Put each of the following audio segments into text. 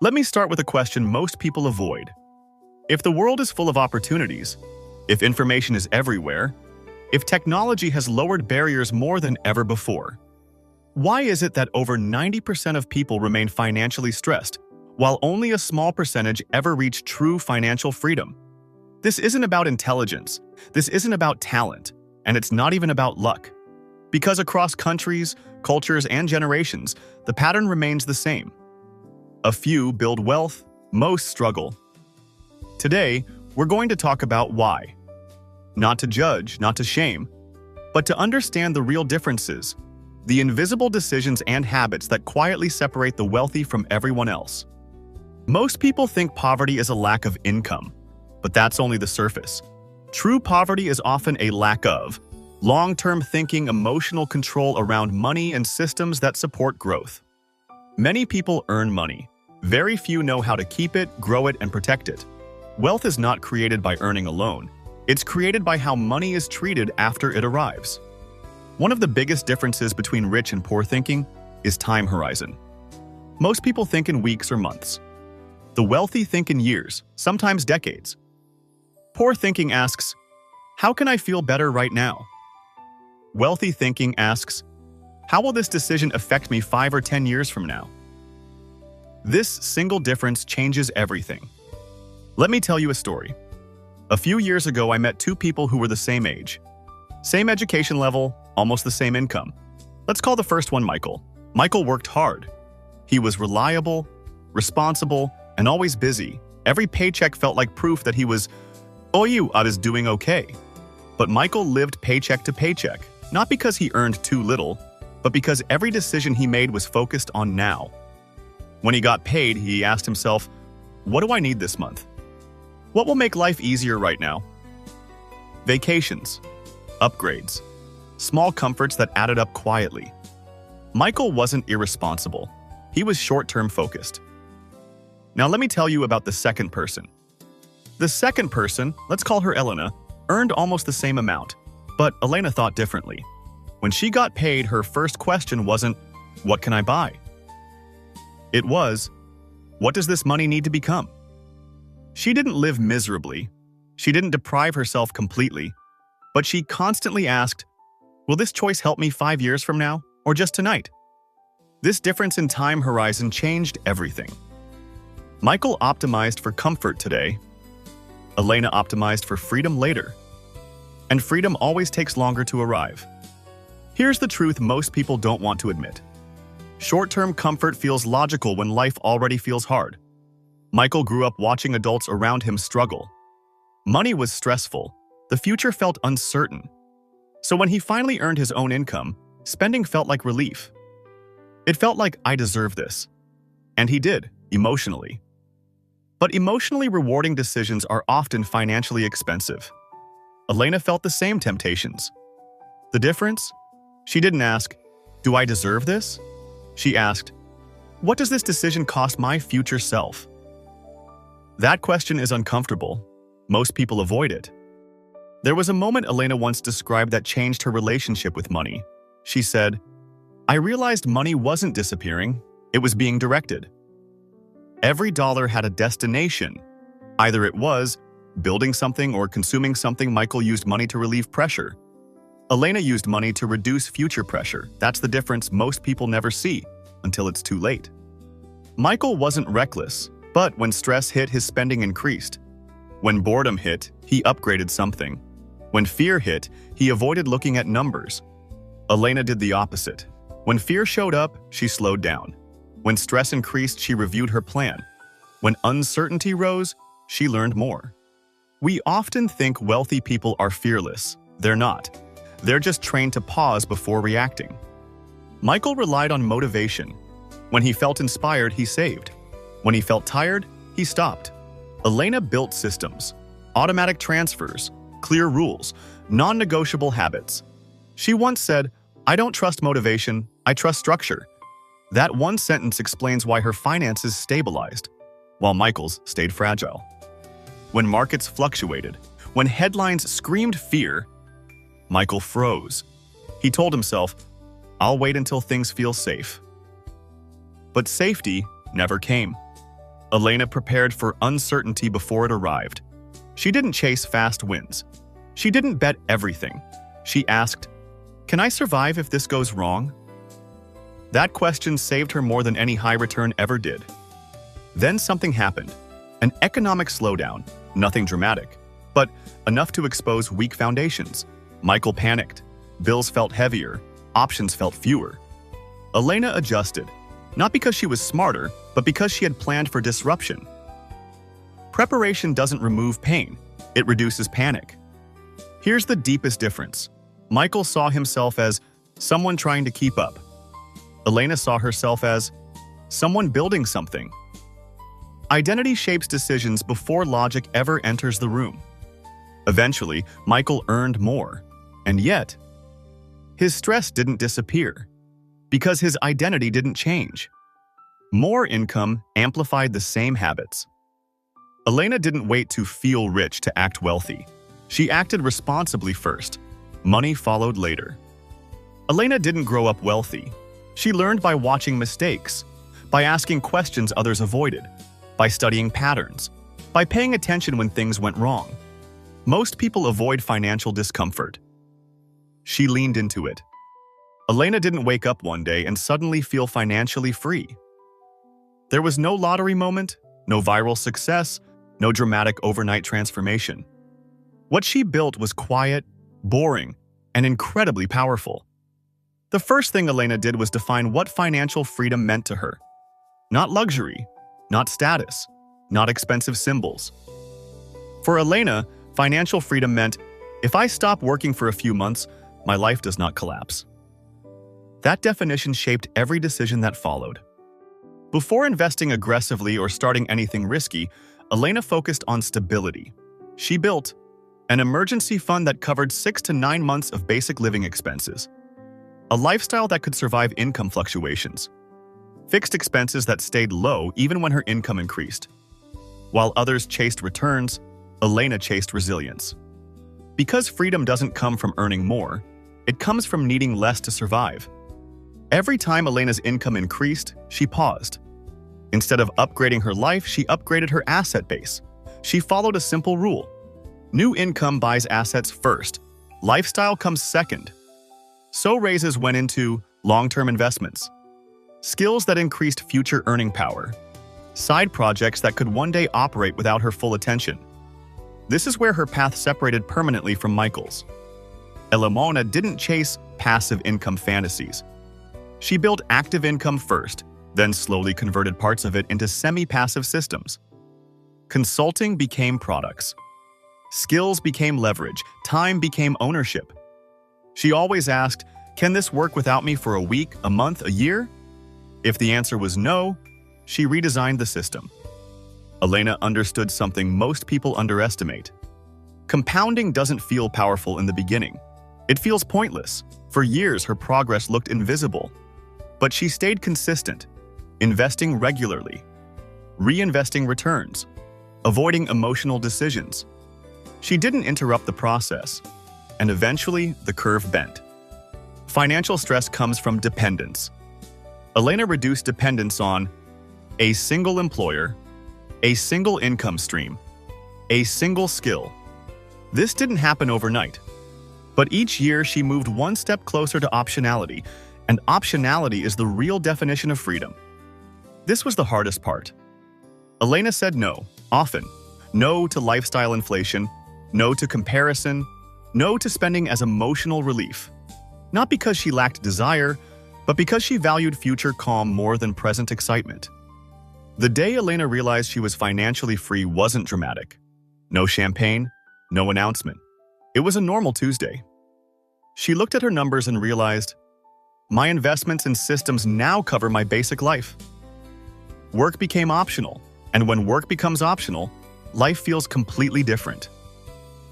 Let me start with a question most people avoid. If the world is full of opportunities, if information is everywhere, if technology has lowered barriers more than ever before, why is it that over 90% of people remain financially stressed, while only a small percentage ever reach true financial freedom? This isn't about intelligence, this isn't about talent, and it's not even about luck. Because across countries, cultures, and generations, the pattern remains the same. A few build wealth, most struggle. Today, we're going to talk about why. Not to judge, not to shame, but to understand the real differences, the invisible decisions and habits that quietly separate the wealthy from everyone else. Most people think poverty is a lack of income, but that's only the surface. True poverty is often a lack of long-term thinking, emotional control around money, and systems that support growth. Many people earn money. Very few know how to keep it, grow it, and protect it. Wealth is not created by earning alone. It's created by how money is treated after it arrives. One of the biggest differences between rich and poor thinking is time horizon. Most people think in weeks or months. The wealthy think in years, sometimes decades. Poor thinking asks, how can I feel better right now? Wealthy thinking asks, how will this decision affect me 5 or 10 years from now? This single difference changes everything. Let me tell you a story. A few years ago, I met two people who were the same age. Same education level, almost the same income. Let's call the first one Michael. Michael worked hard. He was reliable, responsible, and always busy. Every paycheck felt like proof that he was doing okay. But Michael lived paycheck to paycheck, not because he earned too little, but because every decision he made was focused on now. When he got paid, he asked himself, what do I need this month? What will make life easier right now? Vacations, upgrades, small comforts that added up quietly. Michael wasn't irresponsible. He was short-term focused. Now let me tell you about the second person. The second person, let's call her Elena, earned almost the same amount, but Elena thought differently. When she got paid, her first question wasn't, what can I buy? It was, what does this money need to become? She didn't live miserably. She didn't deprive herself completely, but she constantly asked, will this choice help me 5 years from now, or just tonight? This difference in time horizon changed everything. Michael optimized for comfort today. Elena optimized for freedom later. And freedom always takes longer to arrive. Here's the truth most people don't want to admit. Short-term comfort feels logical when life already feels hard. Michael grew up watching adults around him struggle. Money was stressful. The future felt uncertain. So when he finally earned his own income, spending felt like relief. It felt like, I deserve this. And he did, emotionally. But emotionally rewarding decisions are often financially expensive. Elena felt the same temptations. The difference? She didn't ask, do I deserve this? She asked, what does this decision cost my future self? That question is uncomfortable. Most people avoid it. There was a moment Elena once described that changed her relationship with money. She said, I realized money wasn't disappearing, it was being directed. Every dollar had a destination. Either it was building something or consuming something. Michael used money to relieve pressure. Elena used money to reduce future pressure. That's the difference most people never see until it's too late. Michael wasn't reckless, but when stress hit, his spending increased. When boredom hit, he upgraded something. When fear hit, he avoided looking at numbers. Elena did the opposite. When fear showed up, she slowed down. When stress increased, she reviewed her plan. When uncertainty rose, she learned more. We often think wealthy people are fearless. They're not. They're just trained to pause before reacting. Michael relied on motivation. When he felt inspired, he saved. When he felt tired, he stopped. Elena built systems, automatic transfers, clear rules, non-negotiable habits. She once said, I don't trust motivation, I trust structure. That one sentence explains why her finances stabilized, while Michael's stayed fragile. When markets fluctuated, when headlines screamed fear, Michael froze. He told himself, I'll wait until things feel safe. But safety never came. Elena prepared for uncertainty before it arrived. She didn't chase fast wins. She didn't bet everything. She asked, "Can I survive if this goes wrong?" That question saved her more than any high return ever did. Then something happened. An economic slowdown, nothing dramatic, but enough to expose weak foundations. Michael panicked. Bills felt heavier. Options felt fewer. Elena adjusted, not because she was smarter, but because she had planned for disruption. Preparation doesn't remove pain, it reduces panic. Here's the deepest difference. Michael saw himself as someone trying to keep up. Elena saw herself as someone building something. Identity shapes decisions before logic ever enters the room. Eventually, Michael earned more, and yet, his stress didn't disappear because his identity didn't change. More income amplified the same habits. Elena didn't wait to feel rich to act wealthy. She acted responsibly first. Money followed later. Elena didn't grow up wealthy. She learned by watching mistakes, by asking questions others avoided, by studying patterns, by paying attention when things went wrong. Most people avoid financial discomfort. She leaned into it. Elena didn't wake up one day and suddenly feel financially free. There was no lottery moment, no viral success, no dramatic overnight transformation. What she built was quiet, boring, and incredibly powerful. The first thing Elena did was define what financial freedom meant to her. Not luxury, not status, not expensive symbols. For Elena, financial freedom meant, if I stop working for a few months, my life does not collapse. That definition shaped every decision that followed. Before investing aggressively or starting anything risky, Elena focused on stability. She built an emergency fund that covered 6 to 9 months of basic living expenses, a lifestyle that could survive income fluctuations, fixed expenses that stayed low even when her income increased. While others chased returns, Elena chased resilience. Because freedom doesn't come from earning more, it comes from needing less to survive. Every time Elena's income increased, she paused. Instead of upgrading her life, she upgraded her asset base. She followed a simple rule. New income buys assets first. Lifestyle comes second. So raises went into long-term investments, skills that increased future earning power, side projects that could one day operate without her full attention. This is where her path separated permanently from Michael's. Elena didn't chase passive income fantasies. She built active income first, then slowly converted parts of it into semi-passive systems. Consulting became products. Skills became leverage. Time became ownership. She always asked, "Can this work without me for a week, a month, a year?" If the answer was no, she redesigned the system. Elena understood something most people underestimate. Compounding doesn't feel powerful in the beginning. It feels pointless. For years, her progress looked invisible. But she stayed consistent, investing regularly, reinvesting returns, avoiding emotional decisions. She didn't interrupt the process, and eventually the curve bent. Financial stress comes from dependence. Elena reduced dependence on a single employer, a single income stream, a single skill. This didn't happen overnight, but each year she moved one step closer to optionality, and optionality is the real definition of freedom. This was the hardest part. Elena said no, often. No to lifestyle inflation, no to comparison, no to spending as emotional relief. Not because she lacked desire, but because she valued future calm more than present excitement. The day Elena realized she was financially free wasn't dramatic. No champagne, no announcement. It was a normal Tuesday. She looked at her numbers and realized, my investments and systems now cover my basic life. Work became optional, and when work becomes optional, life feels completely different.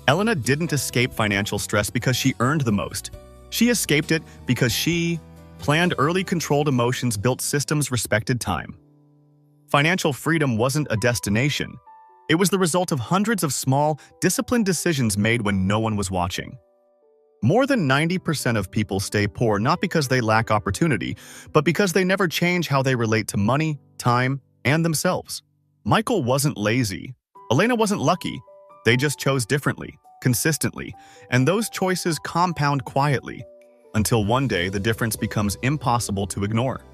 Elena didn't escape financial stress because she earned the most. She escaped it because she planned early, controlled emotions, built systems, respected time. Financial freedom wasn't a destination. It was the result of hundreds of small, disciplined decisions made when no one was watching. More than 90% of people stay poor not because they lack opportunity, but because they never change how they relate to money, time, and themselves. Michael wasn't lazy. Elena wasn't lucky. They just chose differently, consistently, and those choices compound quietly until one day the difference becomes impossible to ignore.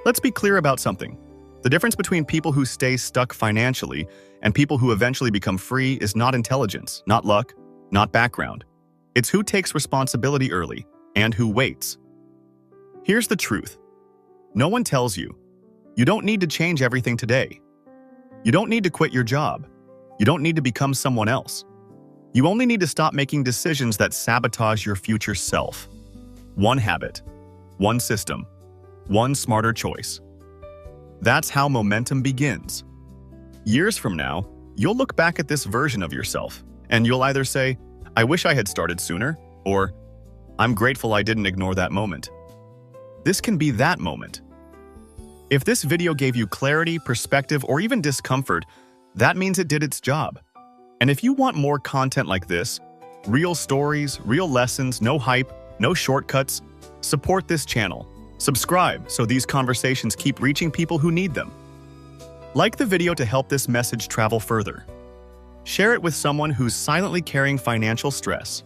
Let's be clear about something. The difference between people who stay stuck financially and people who eventually become free is not intelligence, not luck, not background. It's who takes responsibility early and who waits. Here's the truth. No one tells you. You don't need to change everything today. You don't need to quit your job. You don't need to become someone else. You only need to stop making decisions that sabotage your future self. One habit, one system, one smarter choice. That's how momentum begins. Years from now, you'll look back at this version of yourself, and you'll either say, "I wish I had started sooner," or "I'm grateful I didn't ignore that moment." This can be that moment. If this video gave you clarity, perspective, or even discomfort, that means it did its job. And if you want more content like this, real stories, real lessons, no hype, no shortcuts, support this channel. Subscribe so these conversations keep reaching people who need them. Like the video to help this message travel further. Share it with someone who's silently carrying financial stress.